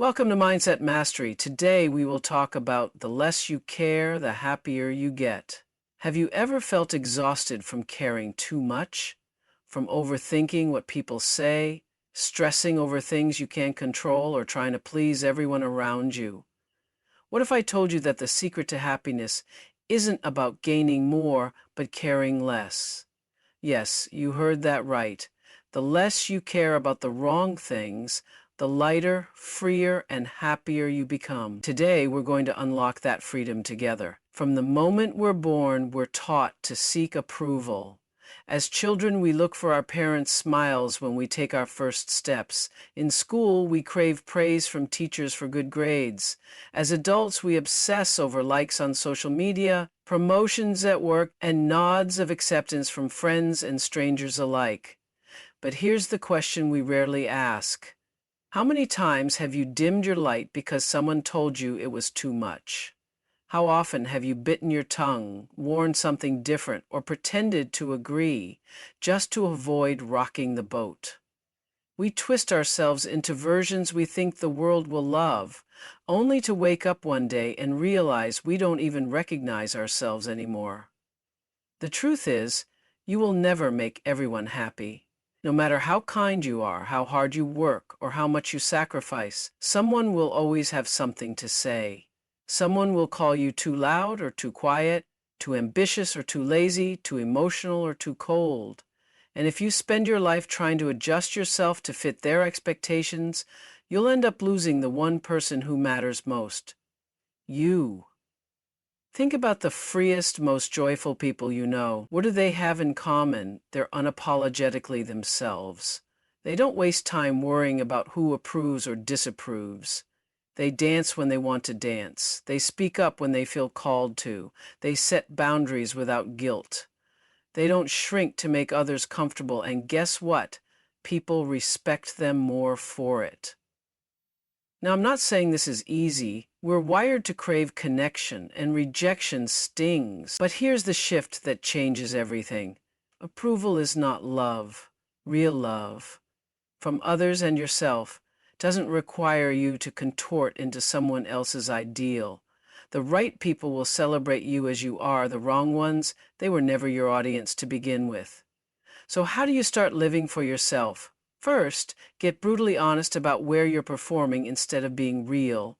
Welcome to Mindset Mastery. Today we will talk about the less you care, the happier you get. Have you ever felt exhausted from caring too much? From overthinking what people say, stressing over things you can't control, or trying to please everyone around you? What if I told you that the secret to happiness isn't about gaining more, but caring less? Yes, you heard that right. The less you care about the wrong things, the lighter, freer, and happier you become. Today, we're going to unlock that freedom together. From the moment we're born, we're taught to seek approval. As children, we look for our parents' smiles when we take our first steps. In school, we crave praise from teachers for good grades. As adults, we obsess over likes on social media, promotions at work, and nods of acceptance from friends and strangers alike. But here's the question we rarely ask. How many times have you dimmed your light because someone told you it was too much? How often have you bitten your tongue, worn something different, or pretended to agree just to avoid rocking the boat? We twist ourselves into versions we think the world will love, only to wake up one day and realize we don't even recognize ourselves anymore. The truth is, you will never make everyone happy. No matter how kind you are, how hard you work, or how much you sacrifice, someone will always have something to say. Someone will call you too loud or too quiet, too ambitious or too lazy, too emotional or too cold. And if you spend your life trying to adjust yourself to fit their expectations, you'll end up losing the one person who matters most. You. Think about the freest, most joyful people you know. What do they have in common? They're unapologetically themselves. They don't waste time worrying about who approves or disapproves. They dance when they want to dance. They speak up when they feel called to. They set boundaries without guilt. They don't shrink to make others comfortable, and guess what? People respect them more for it. Now, I'm not saying this is easy. We're wired to crave connection, and rejection stings. But here's the shift that changes everything. Approval is not love. Real love from others and yourself doesn't require you to contort into someone else's ideal. The right people will celebrate you as you are. The wrong ones, they were never your audience to begin with. So how do you start living for yourself? First, get brutally honest about where you're performing instead of being real.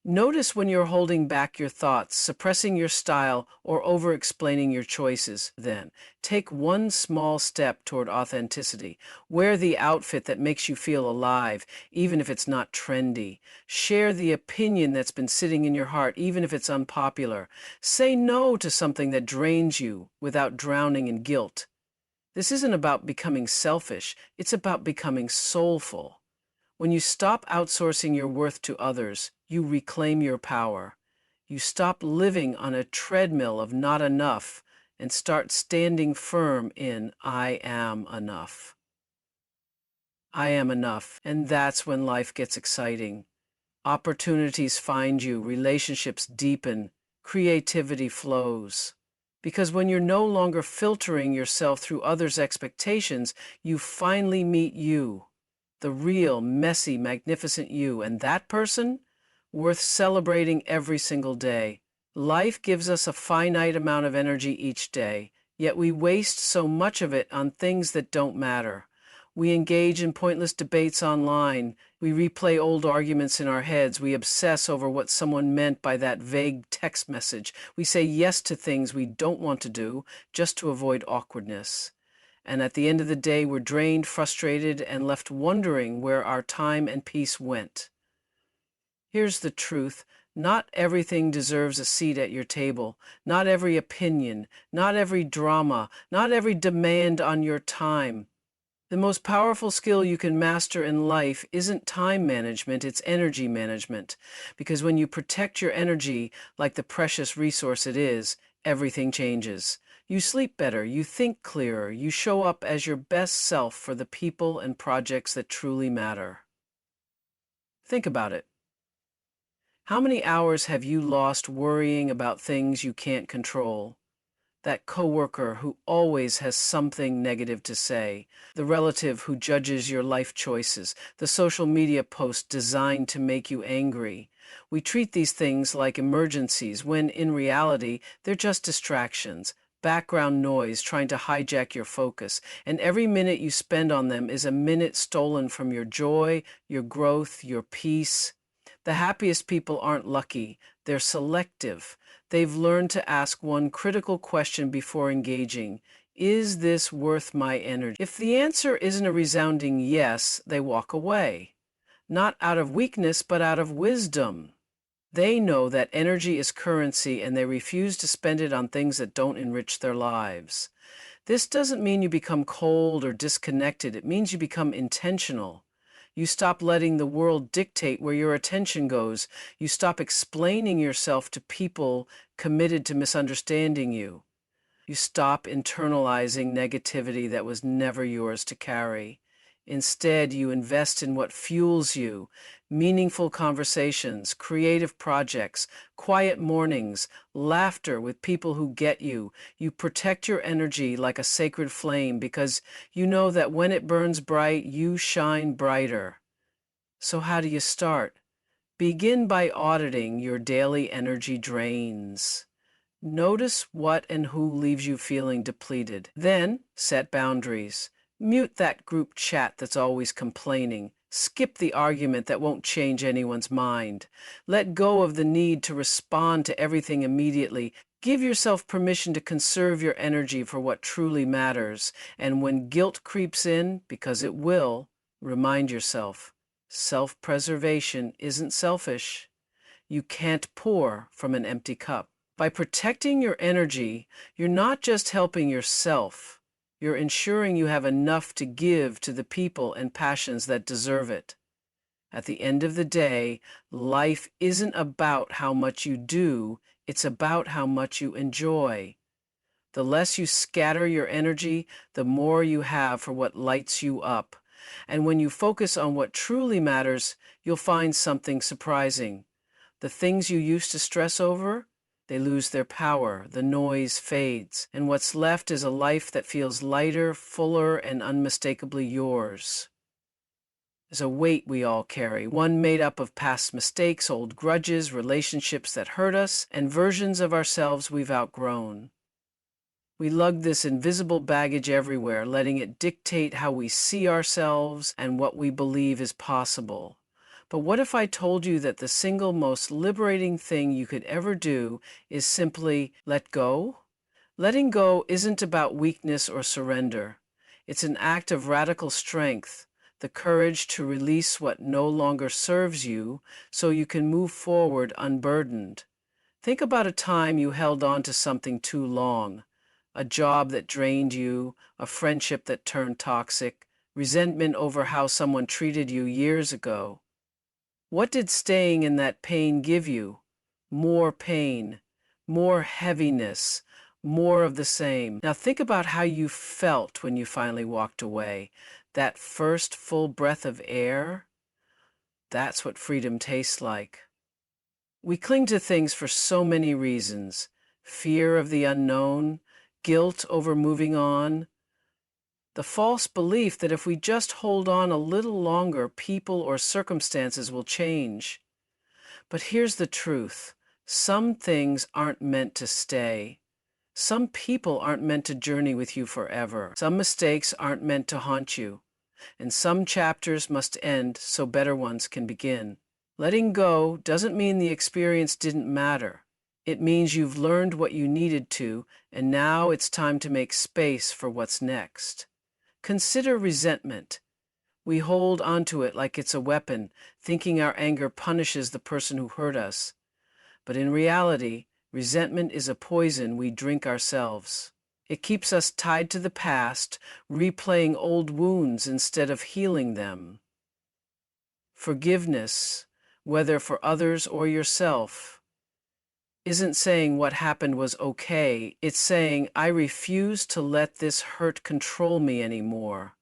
Notice when you're holding back your thoughts, suppressing your style, or over-explaining your choices. Then, take one small step toward authenticity. Wear the outfit that makes you feel alive, even if it's not trendy. Share the opinion that's been sitting in your heart, even if it's unpopular. Say no to something that drains you without drowning in guilt. This isn't about becoming selfish, it's about becoming soulful. When you stop outsourcing your worth to others, you reclaim your power. You stop living on a treadmill of not enough and start standing firm in I am enough. I am enough, and that's when life gets exciting. Opportunities find you, relationships deepen, creativity flows. Because when you're no longer filtering yourself through others' expectations, you finally meet you, the real, messy, magnificent you, and that person, worth celebrating every single day. Life gives us a finite amount of energy each day, yet we waste so much of it on things that don't matter. We engage in pointless debates online. We replay old arguments in our heads. We obsess over what someone meant by that vague text message. We say yes to things we don't want to do just to avoid awkwardness. And at the end of the day, we're drained, frustrated, and left wondering where our time and peace went. Here's the truth. Not everything deserves a seat at your table. Not every opinion, not every drama, not every demand on your time. The most powerful skill you can master in life isn't time management, it's energy management. Because when you protect your energy like the precious resource it is, everything changes. You sleep better, you think clearer, you show up as your best self for the people and projects that truly matter. Think about it. How many hours have you lost worrying about things you can't control? That coworker who always has something negative to say, the relative who judges your life choices, the social media post designed to make you angry. We treat these things like emergencies when, in reality, they're just distractions, background noise trying to hijack your focus, and every minute you spend on them is a minute stolen from your joy, your growth, your peace. The happiest people aren't lucky, they're selective. They've learned to ask one critical question before engaging. Is this worth my energy? If the answer isn't a resounding yes, they walk away. Not out of weakness, but out of wisdom. They know that energy is currency and they refuse to spend it on things that don't enrich their lives. This doesn't mean you become cold or disconnected. It means you become intentional. You stop letting the world dictate where your attention goes. You stop explaining yourself to people committed to misunderstanding you. You stop internalizing negativity that was never yours to carry. Instead, you invest in what fuels you: meaningful conversations, creative projects, quiet mornings, laughter with people who get you. You protect your energy like a sacred flame because you know that when it burns bright, you shine brighter. So how do you start? Begin by auditing your daily energy drains. Notice what and who leaves you feeling depleted. Then set boundaries. Mute that group chat that's always complaining. Skip the argument that won't change anyone's mind. Let go of the need to respond to everything immediately. Give yourself permission to conserve your energy for what truly matters. And when guilt creeps in, because it will, remind yourself, self-preservation isn't selfish. You can't pour from an empty cup. By protecting your energy, you're not just helping yourself, you're ensuring you have enough to give to the people and passions that deserve it. At the end of the day, life isn't about how much you do, it's about how much you enjoy. The less you scatter your energy, the more you have for what lights you up. And when you focus on what truly matters, you'll find something surprising. The things you used to stress over, they lose their power, the noise fades, and what's left is a life that feels lighter, fuller, and unmistakably yours. There's a weight we all carry, one made up of past mistakes, old grudges, relationships that hurt us, and versions of ourselves we've outgrown. We lug this invisible baggage everywhere, letting it dictate how we see ourselves and what we believe is possible. But what if I told you that the single most liberating thing you could ever do is simply let go? Letting go isn't about weakness or surrender. It's an act of radical strength, the courage to release what no longer serves you so you can move forward unburdened. Think about a time you held on to something too long. A job that drained you, a friendship that turned toxic, resentment over how someone treated you years ago. What did staying in that pain give you? More pain, more heaviness, more of the same. Now think about how you felt when you finally walked away. That first full breath of air, that's what freedom tastes like. We cling to things for so many reasons: fear of the unknown, guilt over moving on, the false belief that if we just hold on a little longer, people or circumstances will change. But here's the truth: some things aren't meant to stay. Some people aren't meant to journey with you forever. Some mistakes aren't meant to haunt you. And some chapters must end so better ones can begin. Letting go doesn't mean the experience didn't matter. It means you've learned what you needed to, and now it's time to make space for what's next. Consider resentment. We hold onto it like it's a weapon, thinking our anger punishes the person who hurt us. But in reality, resentment is a poison we drink ourselves. It keeps us tied to the past, replaying old wounds instead of healing them. Forgiveness, whether for others or yourself, isn't saying what happened was okay. It's saying, I refuse to let this hurt control me anymore.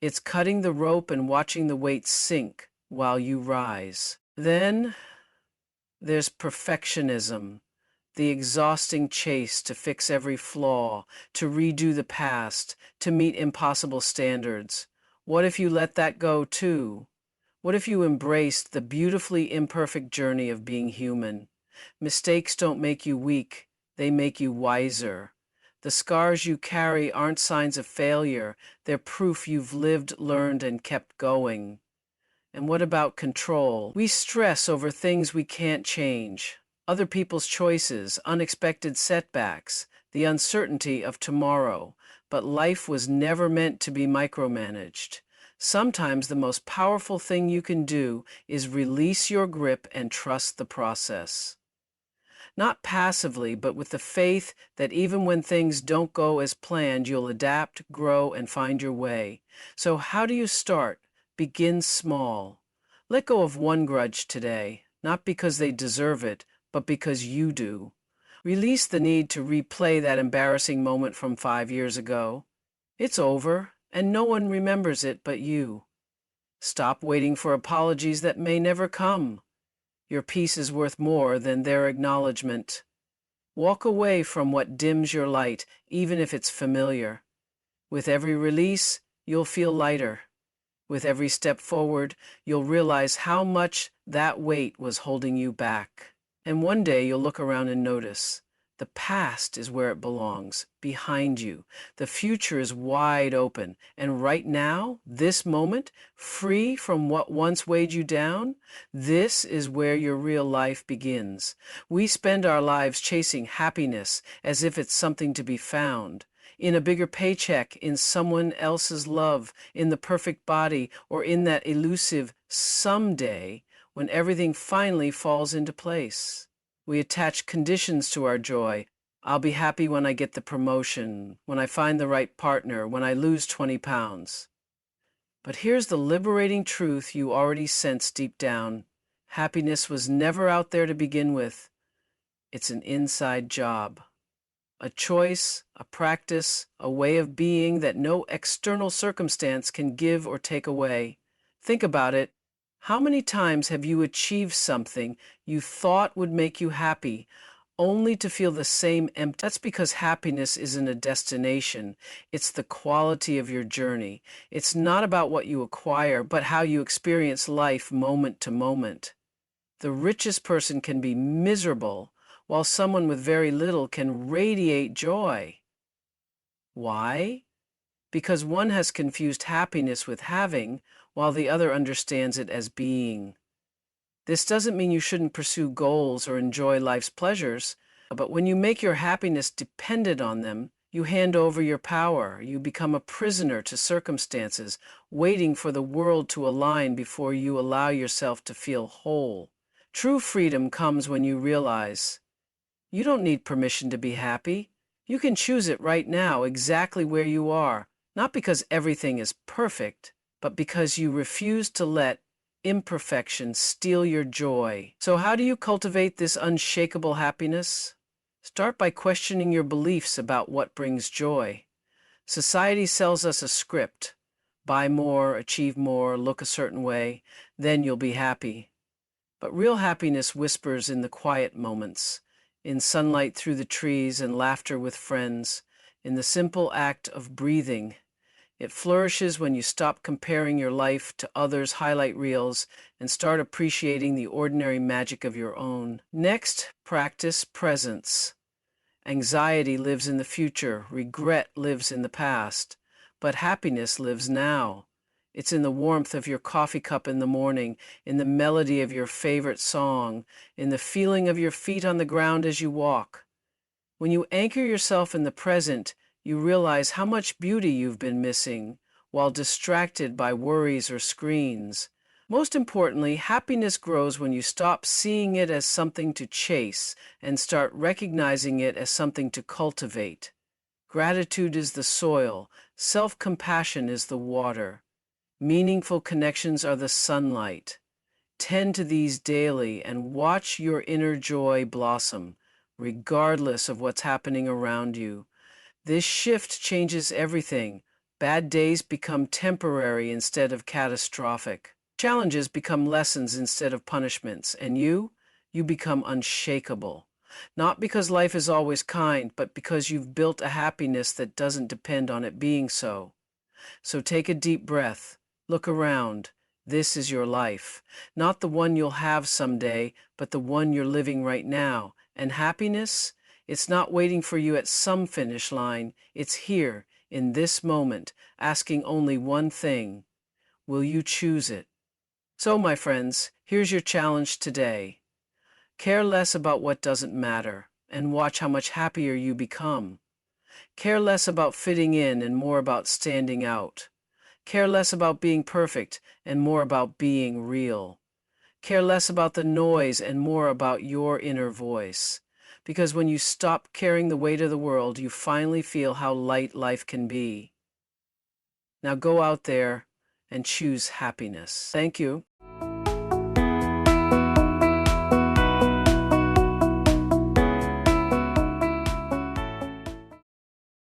It's cutting the rope and watching the weight sink while you rise. Then there's perfectionism, the exhausting chase to fix every flaw, to redo the past, to meet impossible standards. What if you let that go too? What if you embraced the beautifully imperfect journey of being human? Mistakes don't make you weak, they make you wiser. The scars you carry aren't signs of failure, they're proof you've lived, learned, and kept going. And what about control? We stress over things we can't change. Other people's choices, unexpected setbacks, the uncertainty of tomorrow. But life was never meant to be micromanaged. Sometimes the most powerful thing you can do is release your grip and trust the process. Not passively, but with the faith that even when things don't go as planned, you'll adapt, grow, and find your way. So how do you start? Begin small. Let go of one grudge today, not because they deserve it, but because you do. Release the need to replay that embarrassing moment from 5 years ago. It's over, and no one remembers it but you. Stop waiting for apologies that may never come. Your peace is worth more than their acknowledgement. Walk away from what dims your light, even if it's familiar. With every release, you'll feel lighter. With every step forward, you'll realize how much that weight was holding you back. And one day you'll look around and notice the past is where it belongs, behind you. The future is wide open. And right now, this moment, free from what once weighed you down, this is where your real life begins. We spend our lives chasing happiness as if it's something to be found. In a bigger paycheck, in someone else's love, in the perfect body, or in that elusive someday when everything finally falls into place. We attach conditions to our joy. I'll be happy when I get the promotion, when I find the right partner, when I lose 20 pounds. But here's the liberating truth you already sense deep down. Happiness was never out there to begin with. It's an inside job. A choice, a practice, a way of being that no external circumstance can give or take away. Think about it. How many times have you achieved something you thought would make you happy, only to feel the same empty? That's because happiness isn't a destination. It's the quality of your journey. It's not about what you acquire, but how you experience life moment to moment. The richest person can be miserable, while someone with very little can radiate joy. Why? Because one has confused happiness with having, while the other understands it as being. This doesn't mean you shouldn't pursue goals or enjoy life's pleasures, but when you make your happiness dependent on them, you hand over your power. You become a prisoner to circumstances, waiting for the world to align before you allow yourself to feel whole. True freedom comes when you realize you don't need permission to be happy. You can choose it right now, exactly where you are, not because everything is perfect, but because you refuse to let imperfection steal your joy. So how do you cultivate this unshakable happiness? Start by questioning your beliefs about what brings joy. Society sells us a script. Buy more, achieve more, look a certain way, then you'll be happy. But real happiness whispers in the quiet moments, in sunlight through the trees and laughter with friends, in the simple act of breathing. It flourishes when you stop comparing your life to others' highlight reels and start appreciating the ordinary magic of your own. Next, practice presence. Anxiety lives in the future, regret lives in the past, but happiness lives now. It's in the warmth of your coffee cup in the morning, in the melody of your favorite song, in the feeling of your feet on the ground as you walk. When you anchor yourself in the present, you realize how much beauty you've been missing while distracted by worries or screens. Most importantly, happiness grows when you stop seeing it as something to chase and start recognizing it as something to cultivate. Gratitude is the soil, self-compassion is the water. Meaningful connections are the sunlight. Tend to these daily and watch your inner joy blossom, regardless of what's happening around you. This shift changes everything. Bad days become temporary instead of catastrophic. Challenges become lessons instead of punishments, and you become unshakable. Not because life is always kind, but because you've built a happiness that doesn't depend on it being so. So take a deep breath. Look around. This is your life. Not the one you'll have someday, but the one you're living right now. And happiness? It's not waiting for you at some finish line. It's here, in this moment, asking only one thing. Will you choose it? So, my friends, here's your challenge today. Care less about what doesn't matter, and watch how much happier you become. Care less about fitting in and more about standing out. Care less about being perfect and more about being real. Care less about the noise and more about your inner voice. Because when you stop carrying the weight of the world, you finally feel how light life can be. Now go out there and choose happiness. Thank you.